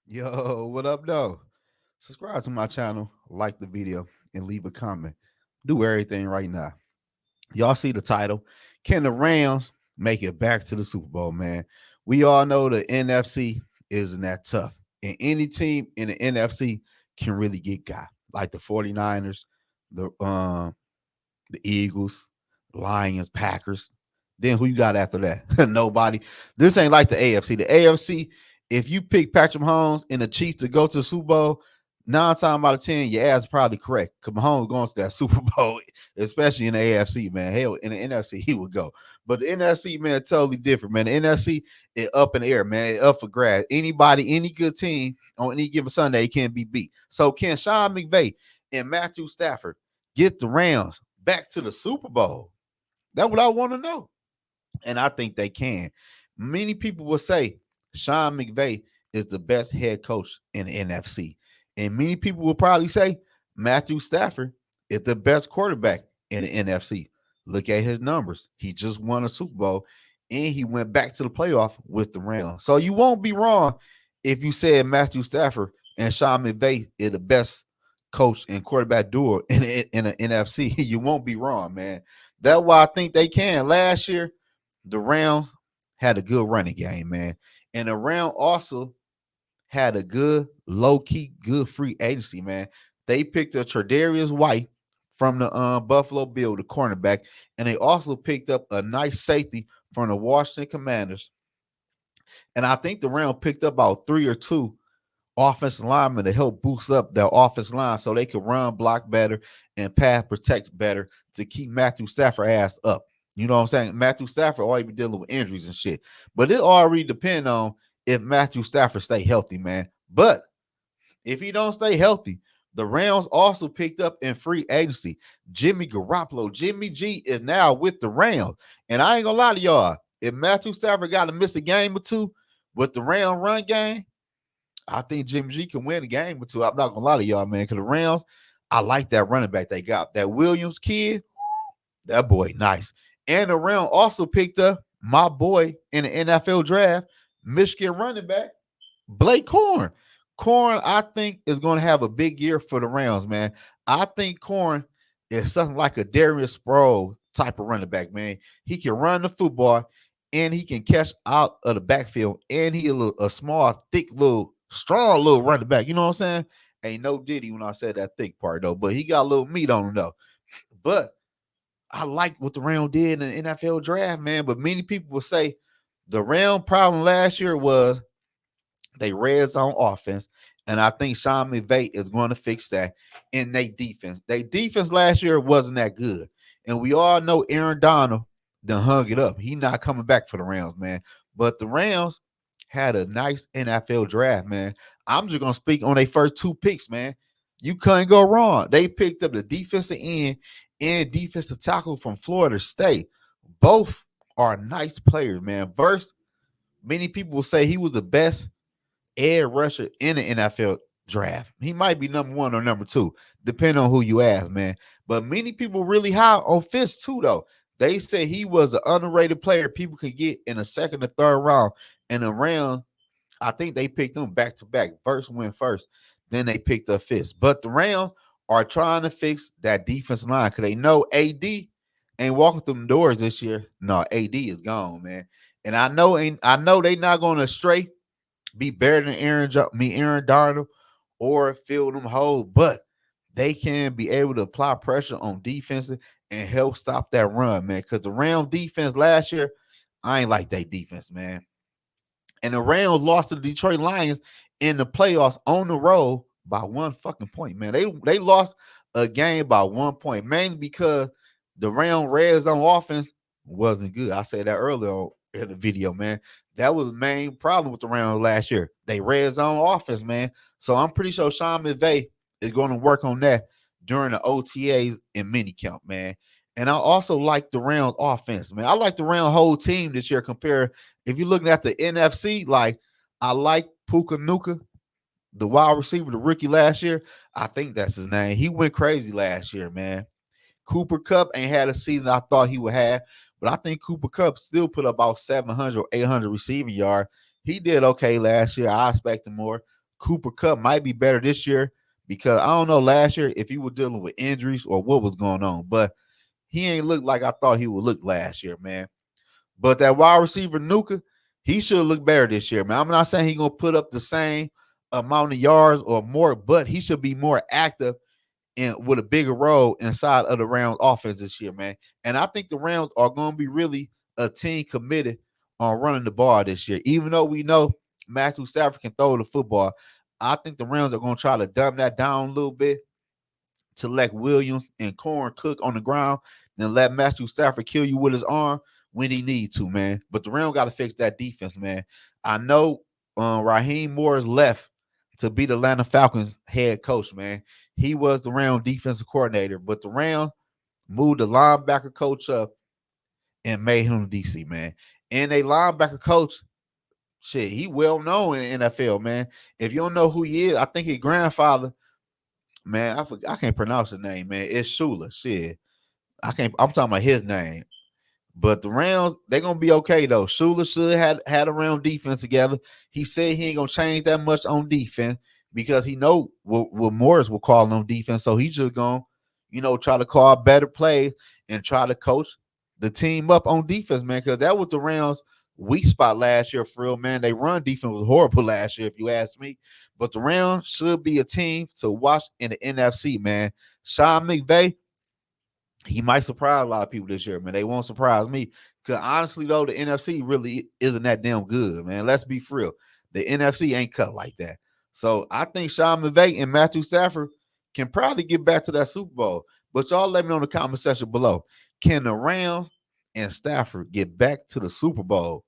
Yo, what up, though? Subscribe to my channel, like the video, and leave a comment. Do everything right now. Y'all see the title. Can the Rams make it back to the Super Bowl, man? We all know the NFC isn't that tough. And any team in the NFC can really get got. Like the 49ers, the Eagles, Lions, Packers. Then who you got after that? Nobody. This ain't like the AFC. The AFC, if you pick Patrick Mahomes and the Chiefs to go to the Super Bowl, 9 times out of 10, your ass is probably correct. Because Mahomes going to that Super Bowl, especially in the AFC, man. Hell, in the NFC, he would go. But the NFC, man, totally different, man. The NFC is up in the air, man. It up for grabs. Anybody, any good team on any given Sunday can be beat. So can Sean McVay and Matthew Stafford get the Rams back to the Super Bowl? That's what I want to know. And I think they can. Many people will say Sean McVay is the best head coach in the NFC. And many people will probably say Matthew Stafford is the best quarterback in the NFC. Look at his numbers. He just won a Super Bowl and he went back to the playoff with the Rams. So you won't be wrong if you said Matthew Stafford and Sean McVay is the best coach and quarterback duo in the NFC. You won't be wrong, man. That's why I think they can. Last year, the Rams had a good running game, man. And the Rams also had a good, low-key, good free agency, man. They picked up Tre'Davious White from the Buffalo Bill, the cornerback, and they also picked up a nice safety from the Washington Commanders. And I think the Rams picked up about 3 or 2 offensive linemen to help boost up their offensive line so they could run block better and pass protect better to keep Matthew Stafford ass up. You know what I'm saying? Matthew Stafford already be dealing with injuries and shit. But it already depends on if Matthew Stafford stay healthy, man. But if he don't stay healthy, the Rams also picked up in free agency Jimmy Garoppolo. Jimmy G is now with the Rams. And I ain't gonna lie to y'all, if Matthew Stafford got to miss a game or two with the Ram run game, I think Jimmy G can win a game or two. I'm not gonna lie to y'all, man. Because the Rams, I like that running back they got. That Williams kid, that boy, nice. And the Rams also picked up my boy in the NFL draft, Michigan running back, Blake Corn. Corn, I think, is going to have a big year for the Rams, man. I think Corn is something like a Darius Sproul type of running back, man. He can run the football and he can catch out of the backfield. And he a small, thick, little, strong little running back. You know what I'm saying? Ain't no Diddy when I said that thick part, though. But he got a little meat on him, though. But I like what the Rams did in the NFL draft, man. But many people will say the Rams problem last year was they red zone offense, and I think Sean McVay is going to fix that in their defense. Their defense last year wasn't that good, and we all know Aaron Donald done hung it up. He not coming back for the Rams, man. But the Rams had a nice NFL draft, man. I'm just gonna speak on their first 2 picks, man. You couldn't go wrong. They picked up the defensive end and defensive tackle from Florida State. Both are nice players, man. Verse, many people will say he was the best edge rusher in the NFL draft. He might be number 1 or number 2, depending on who you ask, man. But many people really high on Fitz too, though. They say he was an underrated player people could get in the second or third round. And around, I think they picked them back to back. First went first, then they picked up Fitz. But the Rams are trying to fix that defense line because they know AD ain't walking through the doors this year. No, AD is gone, man. And I know they not going to stray be better than Aaron Donald, or fill them holes, but they can be able to apply pressure on defenses and help stop that run, man. Because the Rams defense last year, I ain't like that defense, man. And the Rams lost to the Detroit Lions in the playoffs on the road by 1 fucking point, man. They lost a game by 1 point, mainly because the Rams red zone offense wasn't good. I said that earlier in the video, man. That was the main problem with the Rams last year. They red zone offense, man. So I'm pretty sure Sean McVay is going to work on that during the OTAs and minicamp, man. And I also like the Rams offense, man. I like the Rams whole team this year compared. If you're looking at the NFC, like I like Puka Nuka, the wide receiver, the rookie last year. I think that's his name. He went crazy last year, man. Cooper Cup ain't had a season I thought he would have, but I think Cooper Cup still put about 700 or 800 receiving yards. He did okay last year. I expected more. Cooper Cup might be better this year because I don't know last year if he was dealing with injuries or what was going on, but he ain't looked like I thought he would look last year, man. But that wide receiver Nuka, he should look better this year, man. I'm not saying he's gonna put up the same amount of yards or more, but he should be more active and with a bigger role inside of the Rams offense this year, man. And I think the Rams are gonna be really a team committed on running the ball this year. Even though we know Matthew Stafford can throw the football, I think the Rams are gonna try to dumb that down a little bit to let Williams and Corn cook on the ground, then let Matthew Stafford kill you with his arm when he need to, man. But the Rams got to fix that defense, man. I know Raheem Morris left to be the Atlanta Falcons head coach, man. He was the Rams defensive coordinator, but the Rams moved the linebacker coach up and made him DC, man. And a linebacker coach, shit, he well known in the NFL, man. If you don't know who he is, I think his grandfather, man, I can't pronounce the name, man. It's Shula. Shit. I can't. I'm talking about his name. But the Rams, they're gonna be okay though. Shula should had a round defense together. He said he ain't gonna change that much on defense because he know what Morris will call on defense. So he's just gonna, try to call better plays and try to coach the team up on defense, man. Because that was the Rams' weak spot last year for real, man. They run defense was horrible last year, if you ask me. But the Rams should be a team to watch in the NFC, man. Sean McVay, he might surprise a lot of people this year, man. They won't surprise me. Because honestly, though, the NFC really isn't that damn good, man. Let's be for real. The NFC ain't cut like that. So I think Sean McVay and Matthew Stafford can probably get back to that Super Bowl. But y'all let me know in the comment section below. Can the Rams and Stafford get back to the Super Bowl